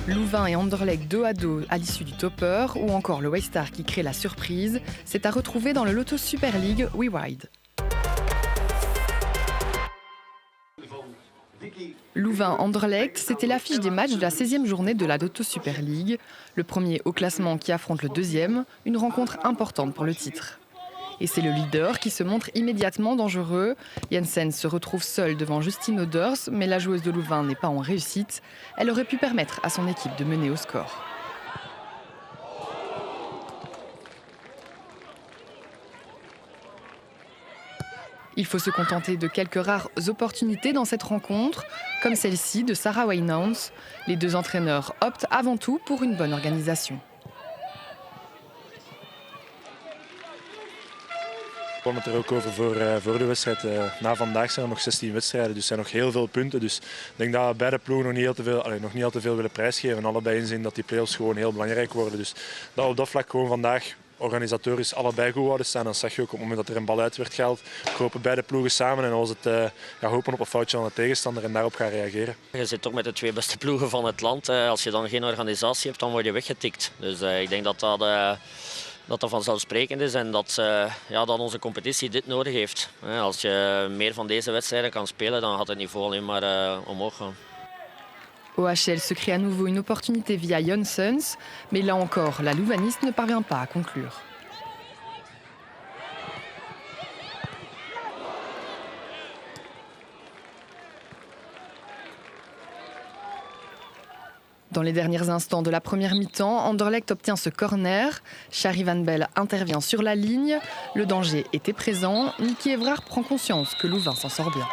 Louvain et Anderlecht 2-2 à l'issue du topper, ou encore le Waystar qui crée la surprise, c'est à retrouver dans le Loto Super League We Ride. Louvain-Anderlecht, c'était l'affiche des matchs de la 16e journée de la Loto Super League, le premier au classement qui affronte le deuxième, une rencontre importante pour le titre. Et c'est le leader qui se montre immédiatement dangereux. Jensen se retrouve seule devant Justine Oders, mais la joueuse de Louvain n'est pas en réussite. Elle aurait pu permettre à son équipe de mener au score. Il faut se contenter de quelques rares opportunités dans cette rencontre, comme celle-ci de Sarah Wynans. Les deux entraîneurs optent avant tout pour une bonne organisation. We hadden het er ook over voor de wedstrijd. Na vandaag zijn er nog 16 wedstrijden, dus er zijn nog heel veel punten. Dus ik denk dat beide ploegen nog niet al te veel willen prijsgeven. En allebei inzien dat die play-offs gewoon heel belangrijk worden. Dus dat we op dat vlak gewoon vandaag organisatorisch allebei goed houden staan. Dan zag je ook op het moment dat er een bal uit werd gehaald, kropen beide ploegen samen en dan was het hopen op een foutje van de tegenstander en daarop gaan reageren. Je zit toch met de twee beste ploegen van het land. Als je dan geen organisatie hebt, dan word je weggetikt. Dus ik denk dat vanzelfsprekend is en dat onze competitie dit nodig heeft. Als je meer van deze wedstrijden kan spelen, dan gaat het niveau alleen maar omhoog gaan. OHL se crée à nouveau une opportunité via Janssens, mais là encore, la Louvaniste ne parvient pas à conclure. Dans les derniers instants de la première mi-temps, Anderlecht obtient ce corner. Shari Van Bell intervient sur la ligne. Le danger était présent. Niki Evrard prend conscience que Louvain s'en sort bien.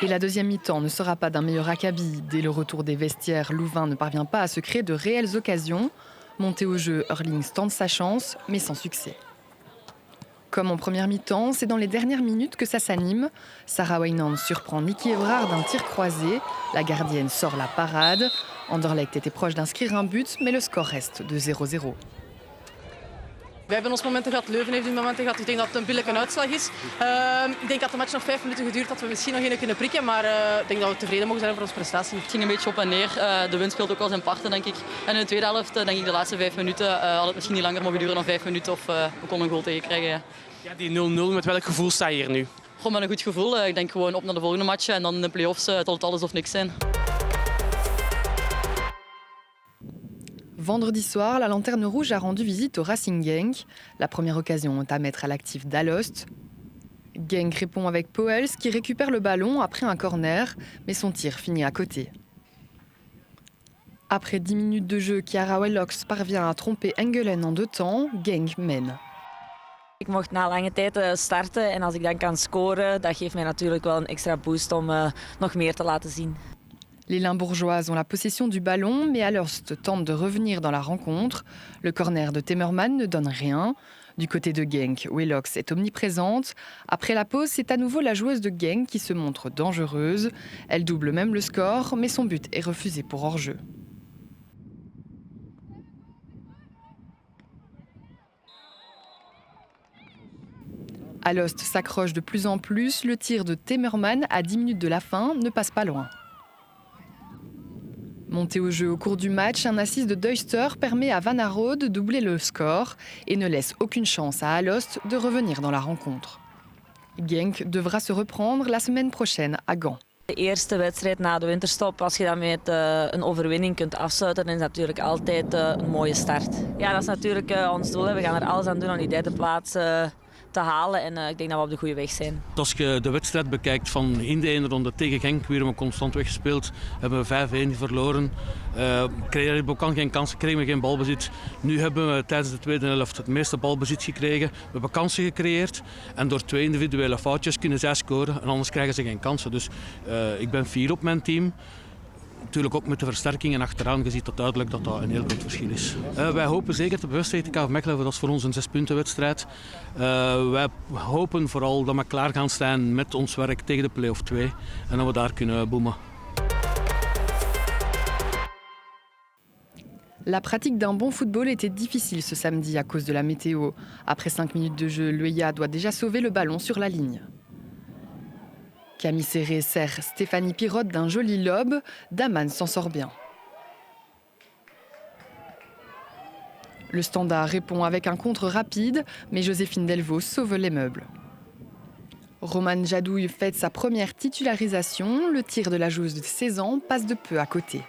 Et la deuxième mi-temps ne sera pas d'un meilleur acabit. Dès le retour des vestiaires, Louvain ne parvient pas à se créer de réelles occasions. Monté au jeu, Hurlings tente sa chance, mais sans succès. Comme en première mi-temps, c'est dans les dernières minutes que ça s'anime. Sarah Wynans surprend Niki Evrard d'un tir croisé. La gardienne sort la parade. Anderlecht était proche d'inscrire un but, mais le score reste de 0-0. We hebben ons momenten gehad, Leuven heeft die momenten gehad. Ik denk dat het een billijke uitslag is. Ik denk dat de match nog 5 minuten geduurd had, dat we misschien nog één kunnen prikken. Maar ik denk dat we tevreden mogen zijn over onze prestatie. Het ging een beetje op en neer. De wind speelt ook wel zijn parten, denk ik. En in de tweede helft, denk ik de laatste 5 minuten, had het misschien niet langer mogen duren dan 5 minuten. Of we konden een goal tegenkrijgen. Ja. Ja, die 0-0, met welk gevoel sta je hier nu? Gewoon met een goed gevoel. Ik denk gewoon op naar de volgende match. En dan in de play-offs zal het alles of niks zijn. Vendredi soir, la Lanterne Rouge a rendu visite au Racing Genk. La première occasion est à mettre à l'actif d'Alost. Genk répond avec Poels qui récupère le ballon après un corner, mais son tir finit à côté. Après 10 minutes de jeu, Chiara Wellox parvient à tromper Engelen en 2 temps. Genk mène. Ik mocht na lange tijd starten en als ik dan kan scoren, dat geeft mij natuurlijk wel een extra boost om nog meer te laten zien. Les Limbourgeoises ont la possession du ballon, mais Alost tente de revenir dans la rencontre. Le corner de Timmerman ne donne rien. Du côté de Genk, Wellox est omniprésente. Après la pause, c'est à nouveau la joueuse de Genk qui se montre dangereuse. Elle double même le score, mais son but est refusé pour hors-jeu. Alost s'accroche de plus en plus. Le tir de Timmerman à 10 minutes de la fin ne passe pas loin. Monté au jeu au cours du match, un assist de Deuster permet à Van Arrode de doubler le score et ne laisse aucune chance à Alost de revenir dans la rencontre. Genk devra se reprendre la semaine prochaine à Gand. De eerste wedstrijd na de winterstop, als je dan met een overwinning kunt afsluiten, dan is natuurlijk altijd een mooie start. Ja, dat is natuurlijk ons doel. We gaan er alles aan doen om die derde plaats te halen en ik denk dat we op de goede weg zijn. Als je de wedstrijd bekijkt van in de ene ronde tegen Genk, weer we constant weggespeeld, hebben we 5-1 verloren. Kregen we geen kansen, kregen we geen balbezit. Nu hebben we tijdens de tweede helft het meeste balbezit gekregen. We hebben kansen gecreëerd en door 2 individuele foutjes kunnen zij scoren en anders krijgen ze geen kansen. Dus ik ben fier op mijn team. Natuurlijk ook met de versterkingen achteraan, je ziet dat duidelijk dat dat een heel groot verschil is. Wij hopen zeker te bevestigen KV Mechelen, dat is voor ons een 6-puntenwedstrijd. Wij hopen vooral dat we klaar gaan staan met ons werk tegen de play-off 2 en dat we daar kunnen boomen. La pratique d'un bon football était difficile ce samedi à cause de la météo. Après 5 minutes de jeu, Lueya doit déjà sauver le ballon sur la ligne. Camille Serré sert Stéphanie Pirotte d'un joli lob. Daman s'en sort bien. Le Standard répond avec un contre rapide, mais Joséphine Delvaux sauve les meubles. Romane Jadouille fête sa première titularisation. Le tir de la joueuse de 16 ans passe de peu à côté.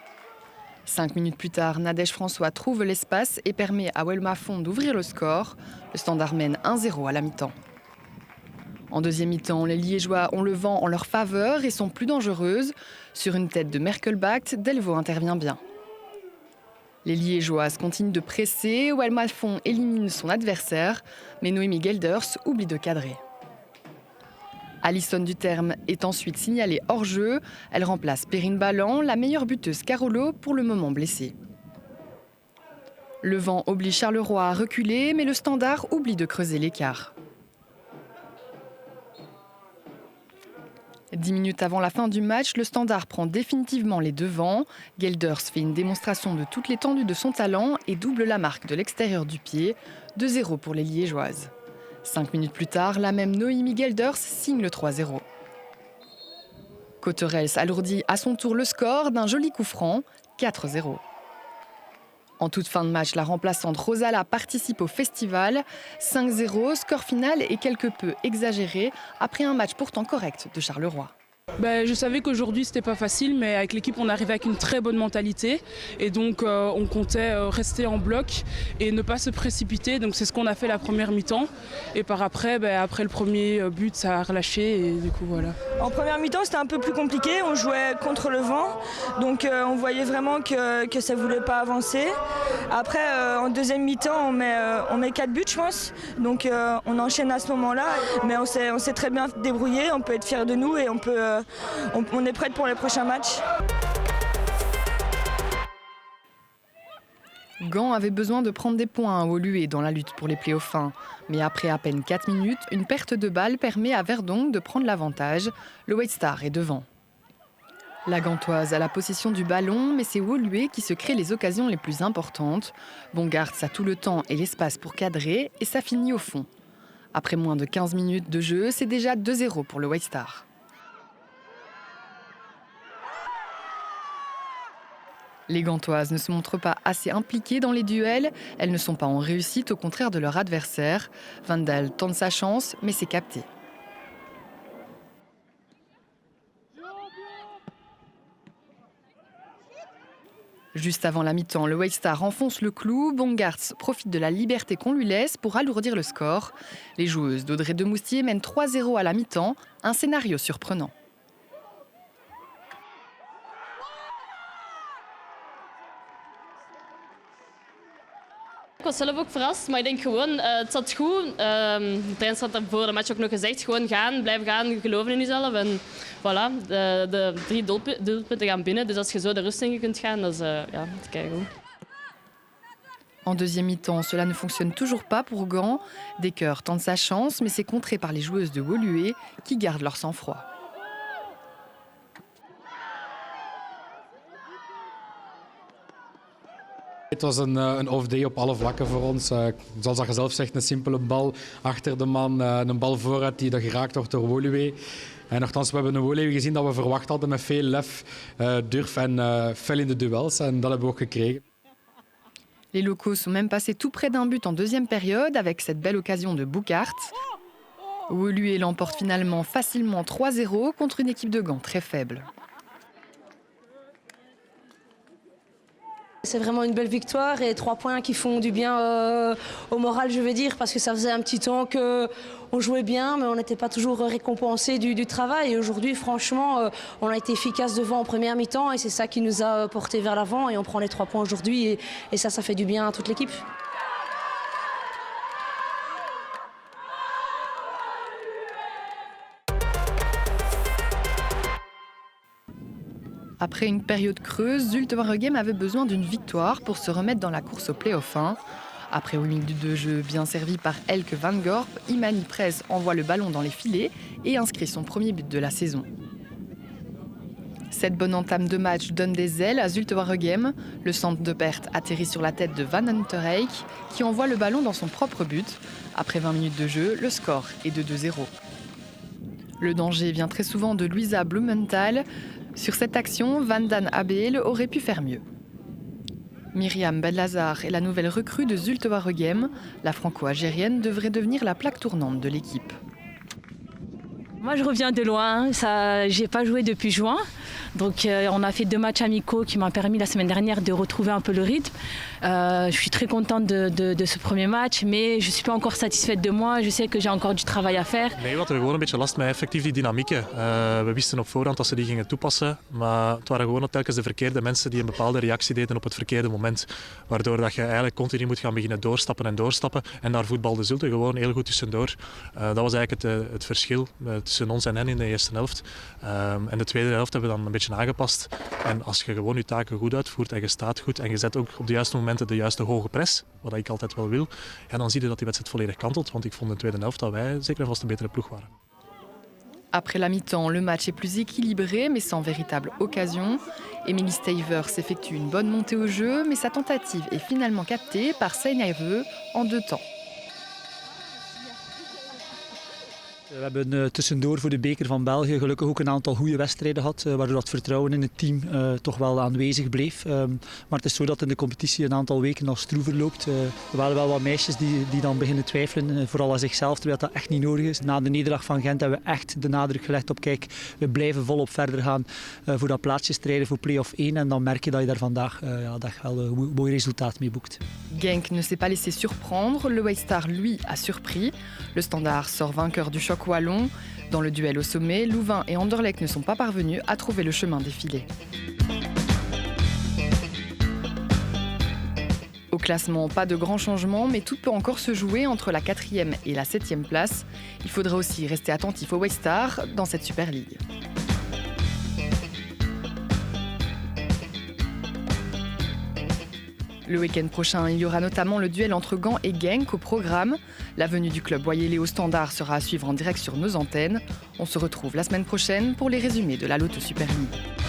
5 minutes plus tard, Nadège François trouve l'espace et permet à Welma Font d'ouvrir le score. Le Standard mène 1-0 à la mi-temps. En deuxième mi-temps, les Liégeois ont le vent en leur faveur et sont plus dangereuses. Sur une tête de Merkelbach, Delvaux intervient bien. Les Liégeoises continuent de presser. Welma Font élimine son adversaire, mais Noémie Gelders oublie de cadrer. Alison Duterme est ensuite signalée hors-jeu. Elle remplace Perrine Ballan, la meilleure buteuse Carolo, pour le moment blessée. Le vent oblige Charleroi à reculer, mais le Standard oublie de creuser l'écart. 10 minutes avant la fin du match, le Standard prend définitivement les devants. Gelders fait une démonstration de toute l'étendue de son talent et double la marque de l'extérieur du pied. 2-0 pour les Liégeoises. 5 minutes plus tard, la même Noémie Gelders signe le 3-0. Cotterels alourdit à son tour le score d'un joli coup franc, 4-0. En toute fin de match, la remplaçante Rosala participe au festival. 5-0, score final est quelque peu exagéré après un match pourtant correct de Charleroi. Je savais qu'aujourd'hui c'était pas facile, mais avec l'équipe on arrivait avec une très bonne mentalité et donc on comptait rester en bloc et ne pas se précipiter. Donc c'est ce qu'on a fait la première mi-temps et par après, après le premier but ça a relâché et du coup voilà. En première mi-temps c'était un peu plus compliqué, on jouait contre le vent, donc on voyait vraiment que ça voulait pas avancer. Après en deuxième mi-temps on met 4 buts je pense, donc on enchaîne à ce moment-là, mais on s'est très bien débrouillé, on peut être fiers de nous et on est prêts pour les prochains matchs. Gand avait besoin de prendre des points à Woluwe dans la lutte pour les playoffs. Mais après à peine 4 minutes, une perte de balle permet à Verdonk de prendre l'avantage. Le White Star est devant. La Gantoise a la possession du ballon, mais c'est Woluwe qui se crée les occasions les plus importantes. Bongarts a tout le temps et l'espace pour cadrer et ça finit au fond. Après moins de 15 minutes de jeu, c'est déjà 2-0 pour le White Star. Les Gantoises ne se montrent pas assez impliquées dans les duels. Elles ne sont pas en réussite, au contraire de leur adversaire. Vandal tente sa chance, mais c'est capté. Juste avant la mi-temps, le White Star enfonce le clou. Bongarts profite de la liberté qu'on lui laisse pour alourdir le score. Les joueuses d'Audrey Demoustier mènent 3-0 à la mi-temps. Un scénario surprenant. Ik was zelf ook verrast, maar ik denk gewoon, het zat goed. De trainer had voor de match ook nog gezegd, gewoon gaan, blijven gaan, geloven in jezelf. En voilà, de 3 doelpunten gaan binnen. Dus als je zo de rust in kunt gaan, dat is kijk goed. En deuxième mi-temps, cela ne fonctionne toujours pas pour Gand. Decker tente sa chance, mais c'est contré par les joueuses de Woluwe qui gardent leur sang-froid. Het was een off-day op alle vlakken voor ons. Zoals je zelf zegt, een simpele bal achter de man, een bal vooruit die geraakt wordt door Woluwe. En nogthans, we hebben een Woluwe gezien dat we verwacht hadden met veel lef, durf en fel in de duels. En dat hebben we ook gekregen. Les locaux sont même passés tout près d'un but en deuxième période avec cette belle occasion de Boucart. Woluwe l'emporte finalement facilement 3-0 contre une équipe de Gand très faible. C'est vraiment une belle victoire et 3 points qui font du bien au moral, je veux dire, parce que ça faisait un petit temps qu'on jouait bien, mais on n'était pas toujours récompensé du travail. Et aujourd'hui, franchement, on a été efficace devant en première mi-temps et c'est ça qui nous a porté vers l'avant. Et on prend les 3 points aujourd'hui et ça fait du bien à toute l'équipe. Après une période creuse, Zulte Waregem avait besoin d'une victoire pour se remettre dans la course au play-off 1. Après 8 minutes de jeu bien servi par Elke Van Gorp, Imani Prez envoie le ballon dans les filets et inscrit son premier but de la saison. Cette bonne entame de match donne des ailes à Zulte Waregem. Le centre de perte atterrit sur la tête de Van Untereyck qui envoie le ballon dans son propre but. Après 20 minutes de jeu, le score est de 2-0. Le danger vient très souvent de Luisa Blumenthal. Sur cette action, Van Dan Abel aurait pu faire mieux. Myriam Benlazar est la nouvelle recrue de Zulte Waregem. La franco-algérienne devrait devenir la plaque tournante de l'équipe. Moi, je reviens de loin. Je n'ai pas joué depuis juin. Donc, on a fait 2 matchs amicaux qui m'ont permis la semaine dernière de retrouver un peu le rythme. Je suis très contente de ce premier match, mais je ne suis pas encore satisfaite de moi. Je sais que j'ai encore du travail à faire. Nee, we hadden gewoon een beetje last met effectief die dynamieken. We wisten op voorhand dat ze die gingen toepassen, maar het waren gewoon telkens de verkeerde mensen die een bepaalde reactie deden op het verkeerde moment. Waardoor dat je eigenlijk continu moet gaan beginnen doorstappen en daar voetbalde Zulte gewoon heel goed tussendoor. Dat was eigenlijk het verschil tussen ons en hen in de eerste helft. En de tweede helft hebben we dan een beetje aangepast. En als je gewoon je taken goed uitvoert en je staat goed en je zet ook op de juiste momenten de juiste hoge press, wat ik altijd wel wil, ja, dan zie je dat die wedstrijd volledig kantelt. Want ik vond in de tweede helft dat wij zeker en vast een betere ploeg waren. Après la mi-temps, le match est plus équilibré mais sans véritable occasion. Emily Stavers effectue une bonne montée au jeu, mais sa tentative est finalement captée par Seinaive en 2 temps. We hebben tussendoor voor de beker van België gelukkig ook een aantal goede wedstrijden gehad, waardoor dat vertrouwen in het team toch wel aanwezig bleef. Maar het is zo dat in de competitie een aantal weken al stroever loopt. Er waren wel wat meisjes die dan beginnen twijfelen, vooral aan zichzelf, terwijl dat echt niet nodig is. Na de nederlaag van Gent hebben we echt de nadruk gelegd op kijk, we blijven volop verder gaan voor dat plaatsje strijden voor play-off 1 en dan merk je dat je daar vandaag dat wel een mooi resultaat mee boekt. Genk ne s'est pas laissé surprendre, le White Star lui a surpris. Le Standard sort vainqueur du choc wallon. Dans le duel au sommet, Louvain et Anderlecht ne sont pas parvenus à trouver le chemin des filets. Au classement, pas de grands changements, mais tout peut encore se jouer entre la 4e et la 7e place. Il faudra aussi rester attentif au White Star dans cette Super League. Le week-end prochain, il y aura notamment le duel entre Gand et Genk au programme. La venue du club Boyelé au Standard sera à suivre en direct sur nos antennes. On se retrouve la semaine prochaine pour les résumés de la Loto Super League.